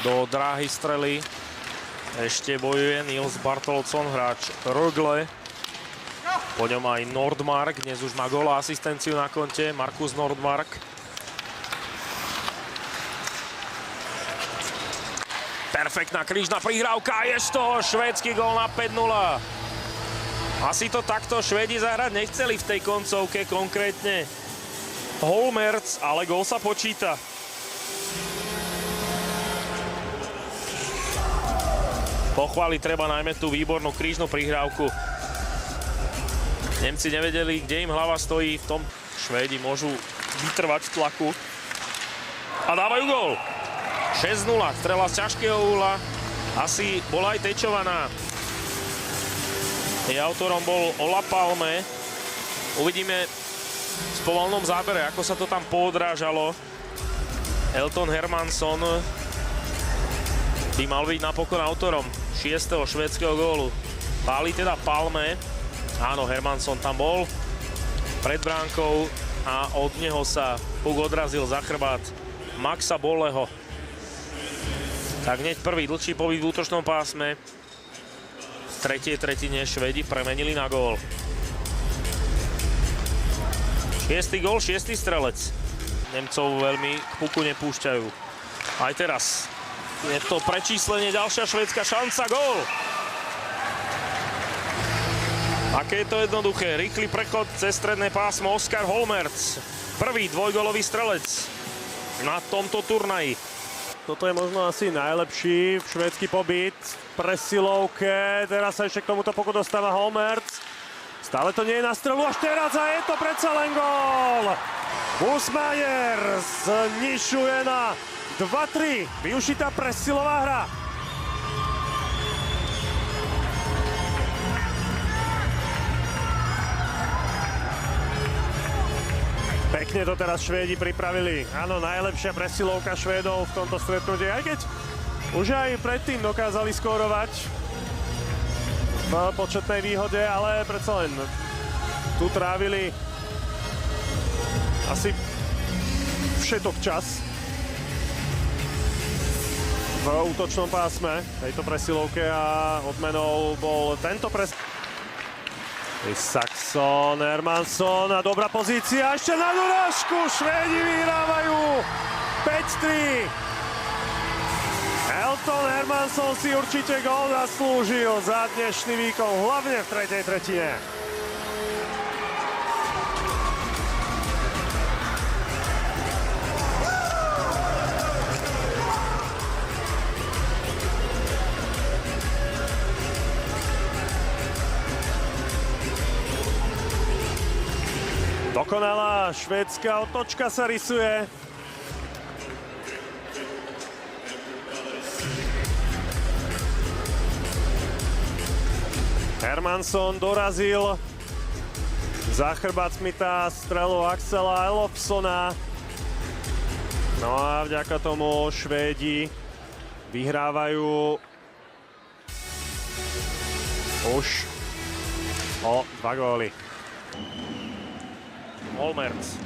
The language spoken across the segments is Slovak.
Do dráhy strely ešte bojuje Nils Bartoldsson, hráč Rögle. Po ňom aj Nordmark, dnes už má gól a asistenciu na konte, Markus Nordmark. Perfektná krížna prihrávka, je z toho švédsky gól na 5-0. Asi to takto Švédi zahrať nechceli v tej koncovke, konkrétne Holmertz, ale gól sa počíta. Pochváliť treba najmä tú výbornú krížnu prihrávku. Nemci nevedeli, kde im hlava stojí, v tom Švédi môžu vytrvať v tlaku. A dávajú gól. 6-0, strela z ťažkého úhla. Asi bola aj tečovaná. Jej autorom bol Ola Palme. Uvidíme v povolnom zábere, ako sa to tam poodrážalo. Elton Hermansson by mal byť napokon autorom 6. švédskeho gólu. Páli teda Palme. Áno, Hermansson tam bol pred bránkou a od neho sa puk odrazil za chrbát Maxa Bolleho. Tak hneď prvý dlhší pobyt v útočnom pásme. V tretej tretine Švédi premenili na gól. 6. gól, 6. strelec. Nemcov veľmi k puku nepúšťajú. Aj teraz je to prečíslenie, ďalšia švédska šanca, gól! Aké je to jednoduché, rýchly prechod cez stredné pásmo, Oskar Holmertz. Prvý dvojgólový strelec na tomto turnaji. Toto je možno asi najlepší švédsky pobyt v presilovke. Teraz sa ešte k tomuto puku dostáva Holmertz. Stále to nie je na strelu až teraz a je to predsa len gól! Busmajer znižuje na 2-3, využitá presilová hra. Pekne to teraz Švédi pripravili. Áno, najlepšia presilovka Švédov v tomto stretnutí, aj keď už aj predtým dokázali skórovať v početnej výhode, ale predsa len tu trávili asi všetok čas v útočnom pásme tejto presilovke a odmenou bol tento Isaksson, Hermansson a dobrá pozícia, ešte na dorážku, Švédi vyhrávajú 5-3. Elton Hermansson si určite gól zaslúžil za dnešný výkon, hlavne v tretej tretine. Dokonalá švédska otočka sa rysuje. Hermansson dorazil. Za chrbát smytá strelu Axela Elofssona. No a vďaka tomu Švédi vyhrávajú už o 2 góly. Holmertz.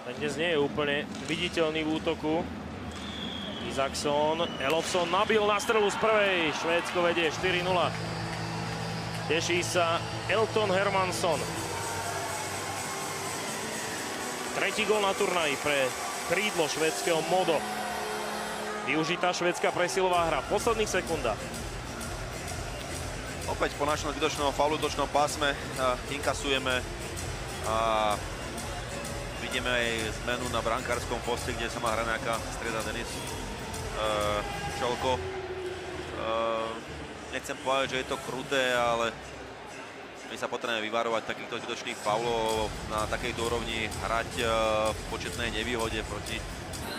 Ten dnes nie je úplne viditeľný v útoku. Isaksson, Elofsson nabil na strelu z prvej. Švédsko vedie 4-0. Teší sa Elton Hermansson. Tretí gól na turnaji pre krídlo švédskeho Modo. Využitá švédska presilová hra v posledných sekundách. Opäť po našom zbytočnom faulu v útočnom pásme inkasujeme a vidíme aj zmenu na brankárskom poste, kde sa má hranáka strieda Denis Čolko. Nechcem povedať, že je to kruté, ale my sa potrebujeme vyvarovať takýchto zbytočných faulov, na takejto úrovni hrať v početnej nevýhode proti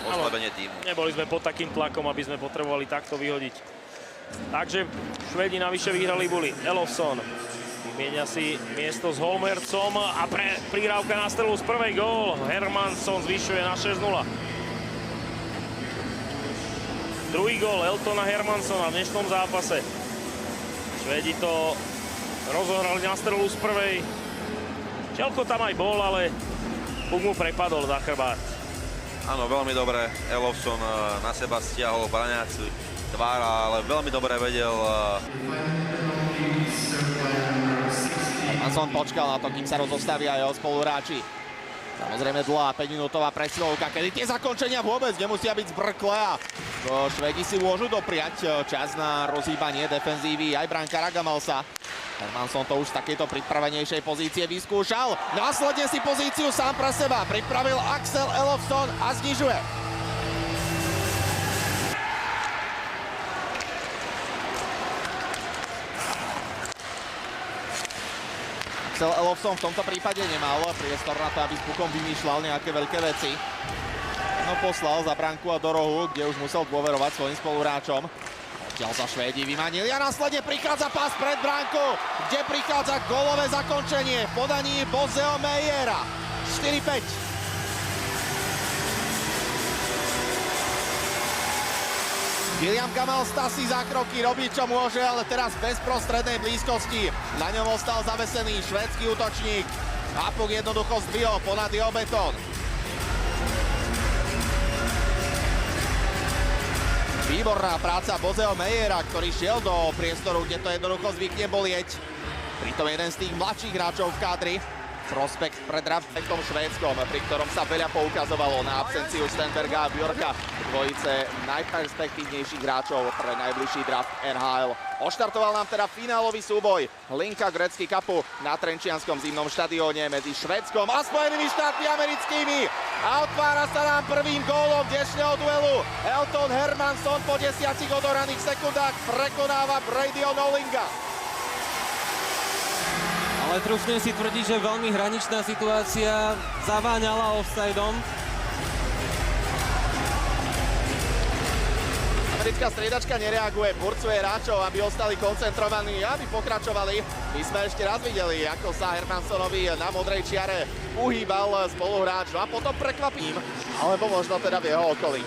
oslabenie týmu. Neboli sme pod takým tlakom, aby sme potrebovali takto vyhodiť. Takže Švédi navyše vyhrali boli Elofsson. Vymienia si miesto s Holmertzom a prihrávka na strelu z prvej gól. Hermansson zvyšuje na 6-0. Druhý gól Eltona Hermanssona v dnešnom zápase. Švédi to rozohrali na strelu z prvej. Čelko tam aj bol, ale puk mu prepadol za chrbát. Áno, veľmi dobre. Elofsson na seba stiahol braniaci tvár, ale veľmi dobre vedel. Hermansson počkal na to, kým sa rozostavia jeho spoluhráči. Samozrejme dlhá 5-minútová presilovka, kedy tie zakončenia vôbec nemusia byť zbrklé a Švédi si môžu dopriať čas na rozhýbanie defenzívy aj brankára Gamelsa. Hermansson to už z takejto pripravenejšej pozície vyskúšal. Následne si pozíciu sám pre seba pripravil Axel Elofsson a znižuje. Axel Elofsson v tomto prípade nemal priestor na to, aby s pukom vymýšľal nejaké veľké veci. No poslal za bránku a do rohu, kde už musel dôverovať svojim spoluhráčom. Odtiaľ sa Švédi vymanili a následne prichádza pás pred bránku, kde prichádza gólové zakončenie v podaní Bozeo Mejera. 4-5. William Gamel stasí zákroky, robí čo môže, ale teraz v bezprostrednej blízkosti. Na ňom ostal zavesený švédsky útočník. A puk jednoducho zdvihol ponad jeho betón. Výborná práca Bozeo Mejera, ktorý šiel do priestoru, kde to jednoducho zvykne bolieť. Pritom jeden z tých mladších hráčov v kádri. Prospekt pred draftom švédskom, pri ktorom sa veľa poukazovalo na absenciu Stenberga a Bjorka, dvojice najperspektívnejších hráčov pre najbližší draft NHL. Oštartoval nám teda finálový súboj Hlinka Gretzky Cupu na Trenčianskom zimnom štadióne medzi Švédskom a Spojenými štátmi americkými. A otvára sa nám prvým gólom dnešného duelu. Elton Hermansson po 10 odohraných sekundách prekonáva Bradyho Nolinga. Ale trúfnem si tvrdiť, že veľmi hraničná situácia zaváňala offsideom. Americká striedačka nereaguje, burcuje hráčov, aby ostali koncentrovaní, aby pokračovali. My sme ešte raz videli, ako sa Hermanssonovi na modrej čiare uhýbal spoluhráč, no a potom prekvapím, alebo možno teda v jeho okolí.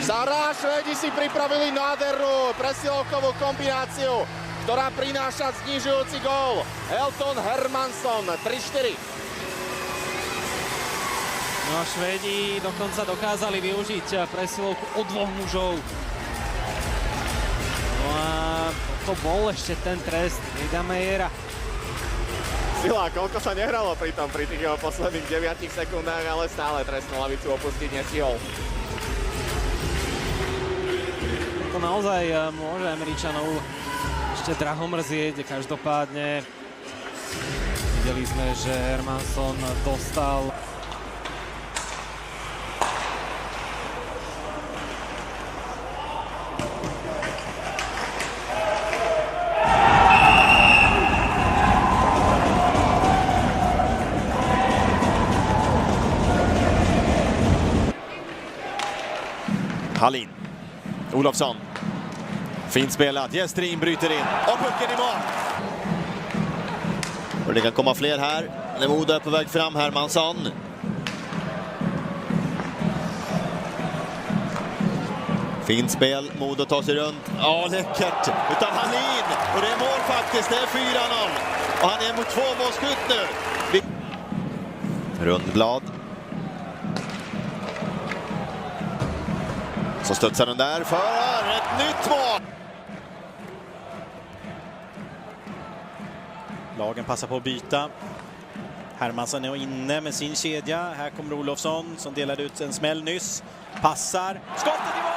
Zara, Švédi si pripravili nádhernú presilovkovú kombináciu, ktorá prináša znižujúci gól. Elton Hermansson, 3-4. No a Švédi dokonca dokázali využiť presilovku od dvoch mužov. No a to bol ešte ten trest Breda Mejera. Sila, koľko sa nehralo pri tých jeho posledných 9 sekundách, ale stále trestnú lavicu opustiť nestihol. To naozaj môže Američanov ešte draho mrzieť, každopádne videli sme, že Hermansson dostal. Hallin, Olofsson. Fint spelat, Gestrin bryter in och pucken i mål. Och det kan komma fler här. När Modo är på väg fram, Hermansson. Fint spel, Modo tar sig runt. Ja, läckert utav Hallin. Och det är mål faktiskt, det är 4-0. Och han är mot 2-målsskytt nu. Rundblad. Så studsar den där för ett nytt mål. Lagen passar på att byta. Hermansson är inne med sin kedja. Här kommer Olofsson som delade ut en smäll nyss. Passar. Skottet i mål!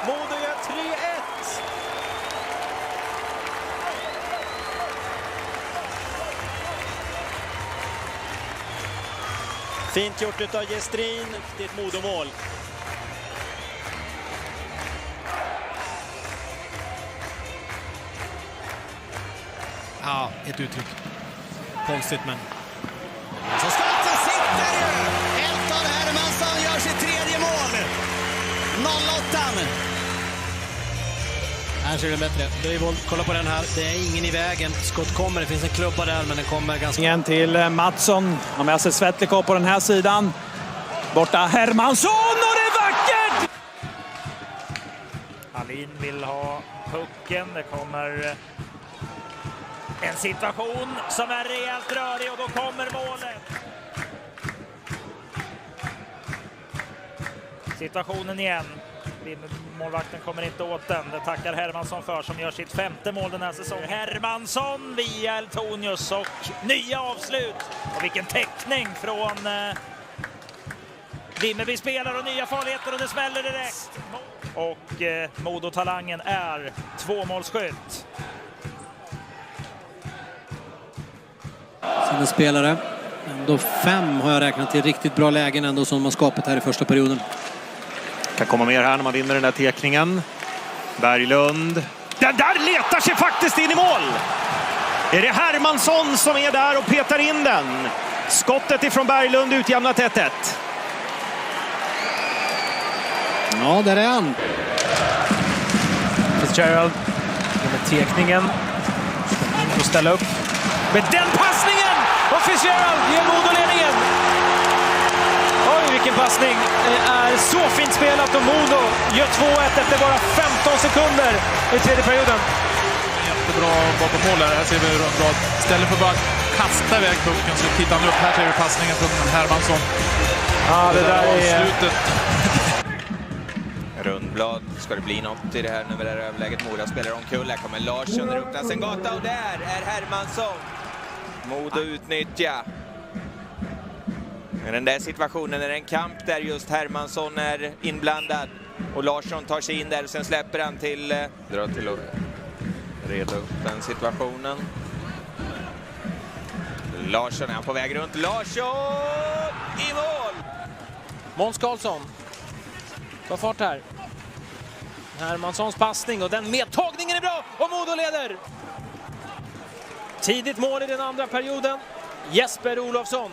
Modo gör 3-1! Fint gjort utav Gestrin. Det är ett Modo-mål. Ja, ett uttryck. Konstigt, men... Så skottet sitter ju! Elton Hermansson gör sitt tredje mål. 0-8. Här ser det bättre. Dreivold, kolla på den här. Det är ingen i vägen. Skott kommer. Det finns en klubba där, men den kommer ganska... Igen till Mattsson. Har med sig Svetlikov på den här sidan. Borta Hermansson och det är vackert! Hallin vill ha pucken. Det kommer en situation som är rejält rörig och då kommer målet. situationen igen. Målvakten kommer inte åt den. Det tackar Hermansson för, som gör sitt 5:e mål den här säsongen. Hermansson via Eltonius och nya avslut. Och vilken täckning från Vimmerby spelar och nya farligheter, och det smäller direkt. Och Modo-talangen är 2-målsskytt. Sina spelare. Ändå 5 har jag räknat till riktigt bra lägen ändå som har skapat här i första perioden. Kan komma mer här när man vinner den där tekningen. Berglund. Den där letar sig faktiskt in i mål. Är det Hermansson som är där och petar in den? Skottet ifrån Berglund utjämnat 1-1. Ja, där är han. Fitzgerald med tekningen. Ska ställa upp med den passningen! Och Fitzgerald ger Modo-ledningen. Oj, vilken passning. Det är så fint spelat, och Modo gör 2-1 efter bara 15 sekunder i tredje perioden. Jättebra bakom mål där. Här ser vi hur de bra. Istället för bara kasta iväg pucken så tittar han upp. Här ser vi passningen från Hermansson. Ja, det där är slutet. Rundblad, ska det bli något i det här nu med det här överläget? Moda spelar omkull, här kommer Larsson, det öppnas en gata och där är Hermansson. Modo utnyttja. Men den där situationen är en kamp där just Hermansson är inblandad. Och Larsson tar sig in där och sen släpper han till, drar till att reda upp den situationen. Larsson är på väg runt, Larsson i mål! Måns Karlsson tar fart här. Hermanssons passning och den medtagningen är bra och Modo leder. Tidigt mål i den andra perioden. Jesper Olofsson.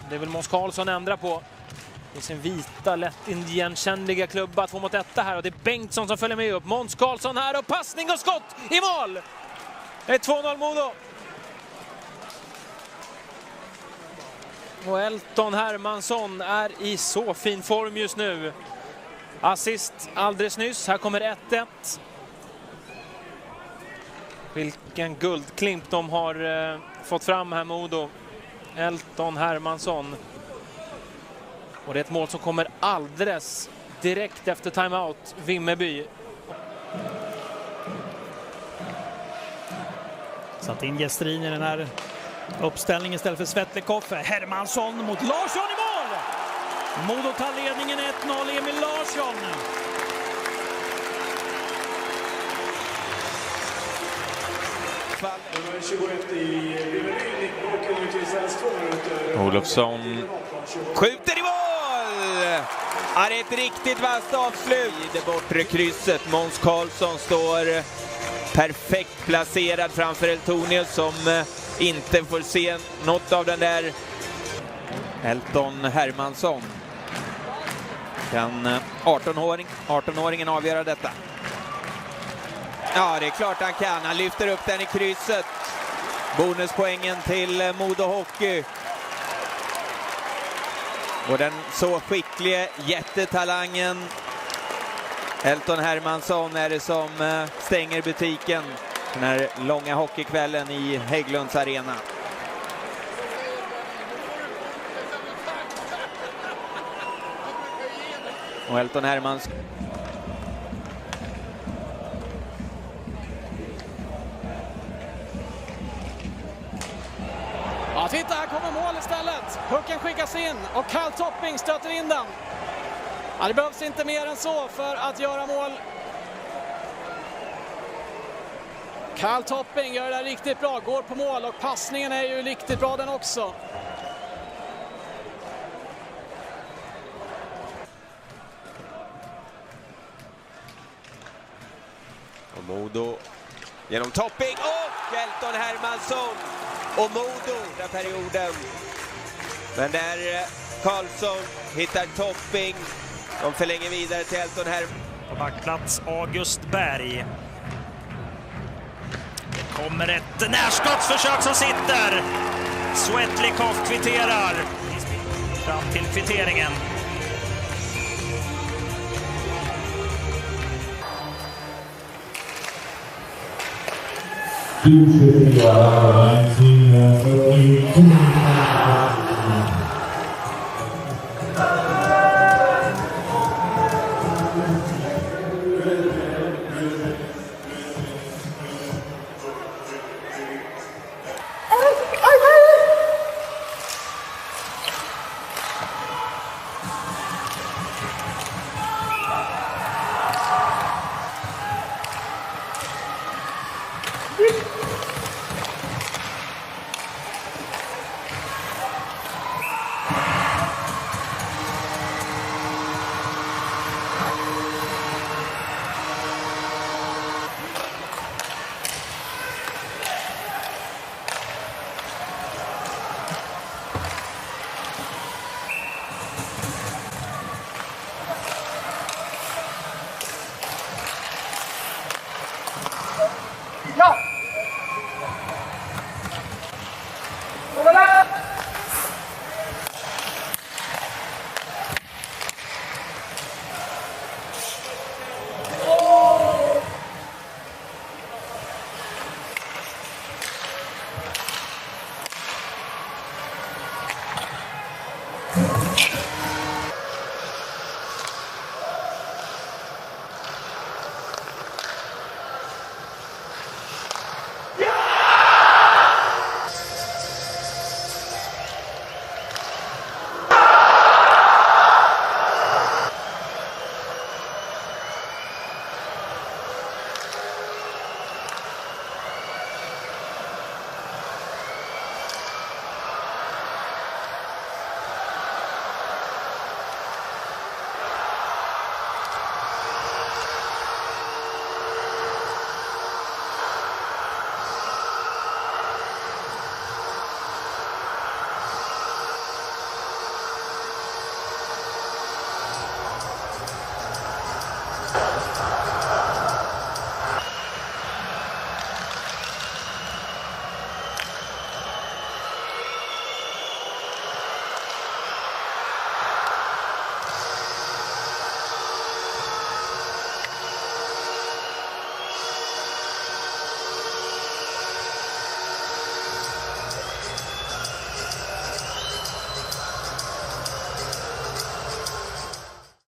Det vill Måns Karlsson ändra på. I sin vita, lätt igenkännliga klubba 2-1 här, och det är Bengtsson som följer med upp. Måns Karlsson här och passning och skott i mål. Det är 2-0 Modo. Och Elton Hermansson är i så fin form just nu. Assist alldeles nyss. Här kommer 1-1. Vilken guldklimp de har fått fram här, Modo. Elton Hermansson. Och det är ett mål som kommer alldeles direkt efter timeout. Vimmerby. Satt in Gestrin i den här uppställningen istället för Svetlikov. Hermansson mot Larsson i mål! Modo tar ledningen 1-0, Emil Larsson. Olofsson skjuter i mål! Ja, det är ett riktigt vasst avslut i det bortre krysset. Måns Karlsson står perfekt placerad framför Eltonius som inte får se något av den där. Elton Hermansson. Kan 18-åringen avgöra detta? Ja, det är klart han kan. Han lyfter upp den i krysset. Bonuspoängen till Modo Hockey. Och den så skicklige jättetalangen Elton Hermansson är det som stänger butiken den här långa hockeykvällen i Hägglunds arena. Och Elton Hermansson. Ja, titta, här kommer mål istället. Pucken skickas in och Carl Topping stöter in den. Ja, det behövs inte mer än så för att göra mål. Carl Topping gör det där riktigt bra, går på mål, och passningen är ju riktigt bra den också. Och Modo genom Topping och Elton Hermansson och Modo den perioden. Men där Karlsson hittar Topping. De förlänger vidare till Elton Hermansson. På backplats August Berg. Det kommer ett närskottsförsök som sitter. Svetlikov kvitterar. Fram till kvitteringen.